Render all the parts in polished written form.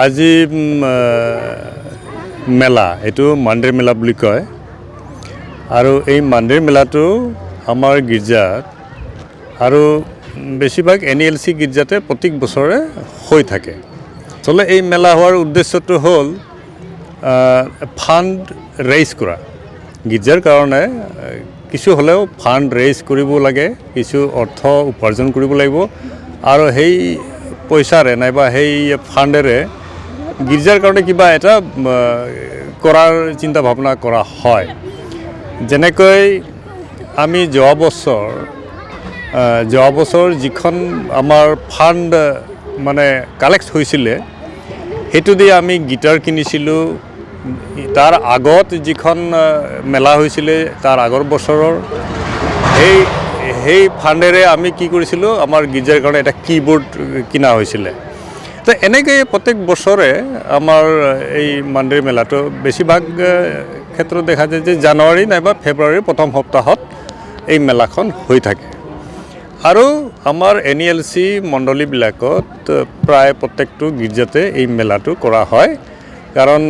আজি মেলা এইটো মান্দিৰ মেলা বুলি কয় আৰু এই মান্দিৰ মেলাটো আমাৰ গীৰ্জাত আৰু বেছিভাগ NLC গীৰ্জাতে প্ৰত্যেক বছৰে হৈ থাকে। আচলতে এই মেলা হোৱাৰ উদ্দেশ্যটো হ'ল ফাণ্ড ৰেইজ কৰা। গীৰ্জাৰ কাৰণে কিছু হ'লেও ফাণ্ড ৰেইজ কৰিব লাগে, কিছু অৰ্থ উপাৰ্জন কৰিব লাগিব আৰু সেই পইচাৰে নাইবা সেই ফাণ্ডেৰে গীৰ্জাৰ কাৰণে কিবা এটা কৰাৰ চিন্তা ভাৱনা কৰা হয়। যেনেকৈ আমি যোৱা বছৰ যিখন আমাৰ ফাণ্ড মানে কালেক্ট হৈছিলে সেইটো দি আমি গিটাৰ কিনিছিলোঁ। তাৰ আগত যিখন মেলা হৈছিলে তাৰ আগৰ বছৰৰ সেই ফাণ্ডেৰে আমি কি কৰিছিলোঁ, আমাৰ গীৰ্জাৰ কাৰণে এটা কীবৰ্ড কিনা হৈছিলে। তো এনেকৈ প্ৰত্যেক বছৰে আমাৰ এই মান্দিৰ মেলাটো বেছিভাগ ক্ষেত্ৰত দেখা যায় যে জানুৱাৰী নাইবা ফেব্ৰুৱাৰীৰ প্ৰথম সপ্তাহত এই মেলাখন হৈ থাকে আৰু আমাৰ NLC মণ্ডলীবিলাকত প্ৰায় প্ৰত্যেকটো গীৰ্জাতে এই মেলাটো কৰা হয়। কাৰণ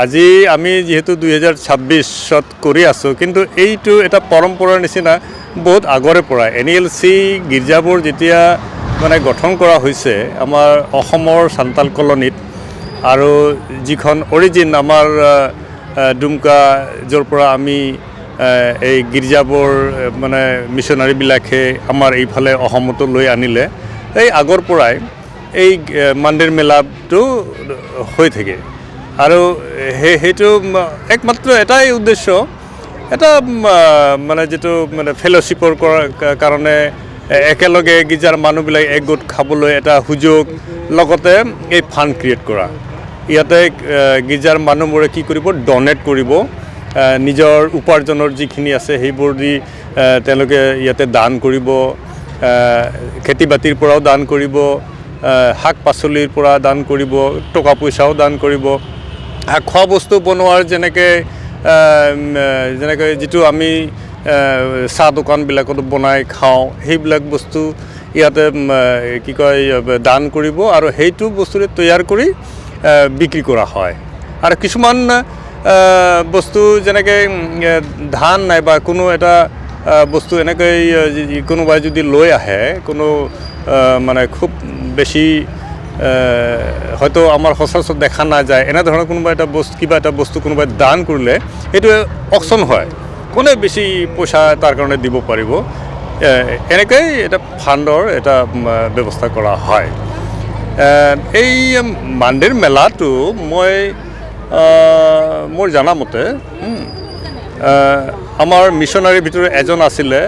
আজি আমি যিহেতু 2026ত কৰি আছোঁ, কিন্তু এইটো এটা পৰম্পৰাৰ নিচিনা বহুত আগৰে পৰা NLC গীৰ্জাবোৰ যেতিয়া মানে গঠন কৰা হৈছে আমাৰ অসমৰ সান্তাল কলনীত আৰু যিখন অৰিজিন আমাৰ ডুমকা য'ৰ পৰা আমি এই গীৰ্জাবোৰ মানে মিছনাৰীবিলাকে আমাৰ এইফালে অসমতো লৈ আনিলে, এই আগৰ পৰাই এই মান্দিৰ মেলাটো হৈ থাকে আৰু সেইটো একমাত্ৰ এটাই উদ্দেশ্য, এটা মানে যিটো মানে ফেলোশ্বিপৰ কাৰণে একেলগে গীৰ্জাৰ মানুহবিলাক একগোট খাবলৈ এটা সুযোগ, লগতে এই ফাণ্ড ক্ৰিয়েট কৰা। ইয়াতে গীৰ্জাৰ মানুহবোৰে কি কৰিব, ডনেট কৰিব, নিজৰ উপাৰ্জনৰ যিখিনি আছে সেইবোৰ দি তেওঁলোকে ইয়াতে দান কৰিব, খেতি বাতিৰ পৰাও দান কৰিব, শাক পাচলিৰ পৰা দান কৰিব, টকা পইচাও দান কৰিব, খোৱা বস্তু বনোৱাৰ যেনেকৈ যিটো আমি চাহ দোকানবিলাকত বনাই খাওঁ সেইবিলাক বস্তু ইয়াতে কি কয় দান কৰিব আৰু সেইটো বস্তুৰে তৈয়াৰ কৰি বিক্ৰী কৰা হয়। আৰু কিছুমান বস্তু যেনেকৈ ধান নাইবা কোনো এটা বস্তু এনেকৈ কোনোবাই যদি লৈ আহে, কোনো মানে খুব বেছি হয়তো আমাৰ সচৰাচৰ দেখা নাযায়, এনেধৰণৰ কোনোবা এটা বস্তু কিবা এটা বস্তু কোনোবাই দান কৰিলে সেইটো অকশ্যন হয়, কোনে বেছি পইচা তাৰ কাৰণে দিব পাৰিব, এনেকৈ এটা ফাণ্ডৰ এটা ব্যৱস্থা কৰা হয়। এই মান্দিৰ মেলাটো মোৰ জনামতে আমাৰ মিছনাৰীৰ ভিতৰত এজন আছিলে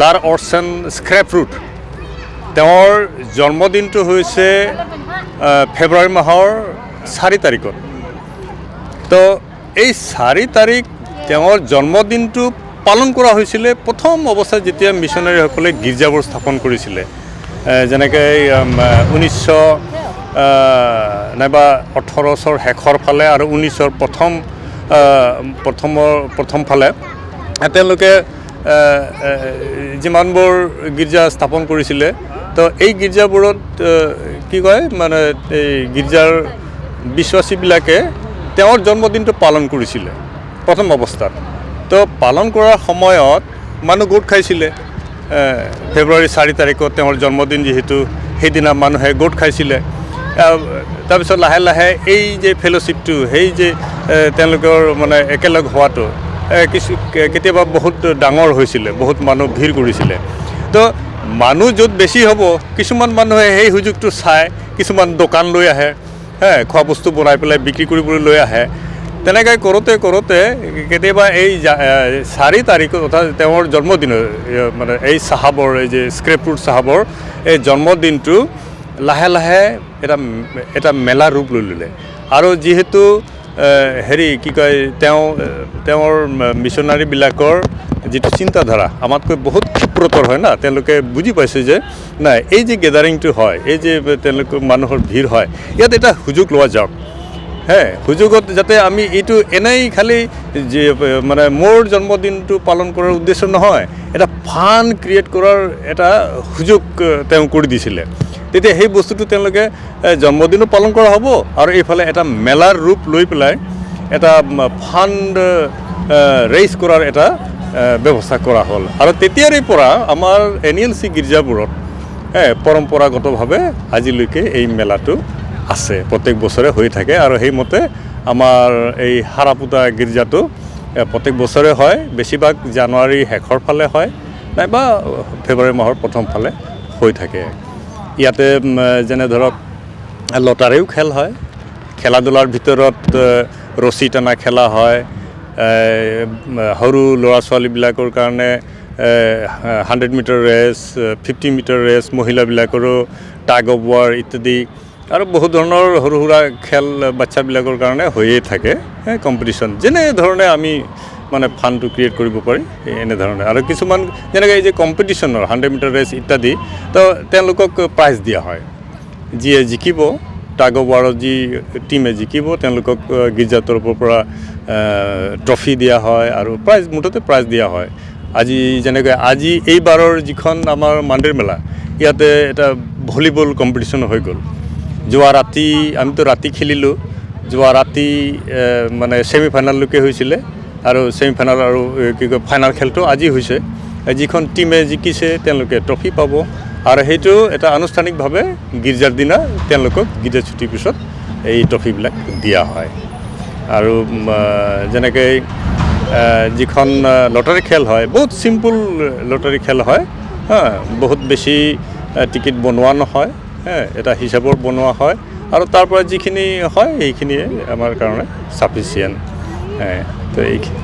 লাৰ অৰ্চন স্ক্ৰেপৰুট। তেওঁৰ জন্মদিনটো হৈছে ফেব্ৰুৱাৰী মাহৰ 4 তাৰিখত। তো এই 4 তাৰিখ তেওঁৰ জন্মদিনটো পালন কৰা হৈছিলে প্ৰথম অৱস্থাত যেতিয়া মিছনাৰীসকলে গীৰ্জাবোৰ স্থাপন কৰিছিলে, যেনেকৈ 1900 নাইবা 1800 শেষৰ ফালে আৰু 1900 প্ৰথম ফালে তেওঁলোকে যিমানবোৰ গীৰ্জা স্থাপন কৰিছিলে, তো এই গীৰ্জাবোৰত কি কয় মানে এই গীৰ্জাৰ বিশ্বাসীবিলাকে তেওঁৰ জন্মদিনটো পালন কৰিছিলে প্ৰথম অৱস্থাত। তো পালন কৰাৰ সময়ত মানুহ গোট খাইছিলে, ফেব্ৰুৱাৰী 4 তাৰিখত তেওঁৰ জন্মদিন যিহেতু সেইদিনা মানুহে গোট খাইছিলে। তাৰপিছত লাহে লাহে এই যে ফেলোশ্বিপটো, সেই যে তেওঁলোকৰ মানে একেলগ হোৱাটো কেতিয়াবা বহুত ডাঙৰ হৈছিলে, বহুত মানুহ ভিৰ কৰিছিলে। তো মানুহ য'ত বেছি হ'ব, কিছুমান মানুহে সেই সুযোগটো চাই কিছুমান দোকান লৈ আহে, খোৱা বস্তু বনাই পেলাই বিক্ৰী কৰিবলৈ লৈ আহে। তেনেকৈ কৰোঁতে কেতিয়াবা এই 4 তাৰিখত অৰ্থাৎ তেওঁৰ জন্মদিনৰ মানে এই চাহাবৰ, এই যে স্ক্ৰেপৰুট চাহাবৰ এই জন্মদিনটো লাহে লাহে এটা মেলা ৰূপ লৈ ল'লে। আৰু যিহেতু কি কয় তেওঁৰ মিছনাৰীবিলাকৰ যিটো চিন্তাধাৰা আমাতকৈ বহুত ক্ষিপ্ৰতৰ হয় না, তেওঁলোকে বুজি পাইছে যে নাই, এই যে গেডাৰিংটো হয়, এই যে তেওঁলোকৰ মানুহৰ ভিৰ হয়, ইয়াত এটা সুযোগ লোৱা যাওক। সুযোগত যাতে আমি এইটো এনেই খালি যে মানে মোৰ জন্মদিনটো পালন কৰাৰ উদ্দেশ্য নহয়, এটা ফান ক্ৰিয়েট কৰাৰ এটা সুযোগ তেওঁ কৰি দিছিলে। তেতিয়া সেই বস্তুটো তেওঁলোকে জন্মদিনো পালন কৰা হ'ব আৰু এইফালে এটা মেলাৰ ৰূপ লৈ পেলাই এটা ফাণ্ড ৰেইজ কৰাৰ এটা ব্যৱস্থা কৰা হ'ল আৰু তেতিয়াৰে পৰা আমাৰ NLC গীৰ্জাবোৰত পৰম্পৰাগতভাৱে আজিলৈকে এই মেলাটো আছে, প্ৰত্যেক বছৰে হৈ থাকে আৰু সেইমতে আমাৰ এই হাৰাপুতা গীৰ্জাটো প্ৰত্যেক বছৰে হয়, বেছিভাগ জানুৱাৰী শেষৰ ফালে হয় নাইবা ফেব্ৰুৱাৰী মাহৰ প্ৰথম ফালে হৈ থাকে। ইয়াতে যেনে ধৰক লটাৰীও খেল হয়, খেলা ধূলাৰ ভিতৰত ৰছী টনা খেলা হয়, সৰু ল'ৰা ছোৱালীবিলাকৰ কাৰণে 100 মিটাৰ ৰেচ, 50 মিটাৰ ৰেচ, মহিলাবিলাকৰো টাগ অফ ৱাৰ ইত্যাদি আৰু বহুত ধৰণৰ সৰু সুৰা খেল বাচ্চাবিলাকৰ কাৰণে হৈয়ে থাকে কম্পিটিশ্যন। যেনেধৰণে আমি মানে ফাণ্ডটো ক্ৰিয়েট কৰিব পাৰি এনেধৰণে আৰু কিছুমান যেনেকৈ এই যে কম্পিটিশ্যনৰ 100 মিটাৰ ৰেচ ইত্যাদি তো তেওঁলোকক প্ৰাইজ দিয়া হয়। যিয়ে জিকিব টাগ অফ ৱাৰত যি টিমে জিকিব তেওঁলোকক গীৰ্জাৰ তৰফৰ পৰা ট্ৰফি দিয়া হয় আৰু মুঠতে প্ৰাইজ দিয়া হয়। যেনেকৈ আজি এইবাৰৰ যিখন আমাৰ মাণ্ডেৰ মেলা ইয়াতে এটা ভলীবল কম্পিটিশ্যন হৈ গ'ল। যোৱা ৰাতি আমিতো ৰাতি খেলিলোঁ, যোৱা ৰাতি মানে ছেমি ফাইনেললৈকে হৈছিলে আৰু ছেমি ফাইনেল আৰু কি কয় ফাইনেল খেলটো আজি হৈছে। যিখন টিমে জিকিছে তেওঁলোকে ট্ৰফি পাব আৰু সেইটো এটা আনুষ্ঠানিকভাৱে গীৰ্জাৰ দিনা তেওঁলোকক গীৰ্জা ছুটিৰ পিছত এই ট্ৰফিবিলাক দিয়া হয়। আৰু যেনেকৈ যিখন লটাৰী খেল হয়, বহুত চিম্পুল লটাৰী খেল হয়, বহুত বেছি টিকেট বনোৱা নহয়, এটা হিচাপত বনোৱা হয় আৰু তাৰ পৰা যিখিনি হয় সেইখিনিয়ে আমাৰ কাৰণে চাফিচিয়েণ্ট। তো এইখিনি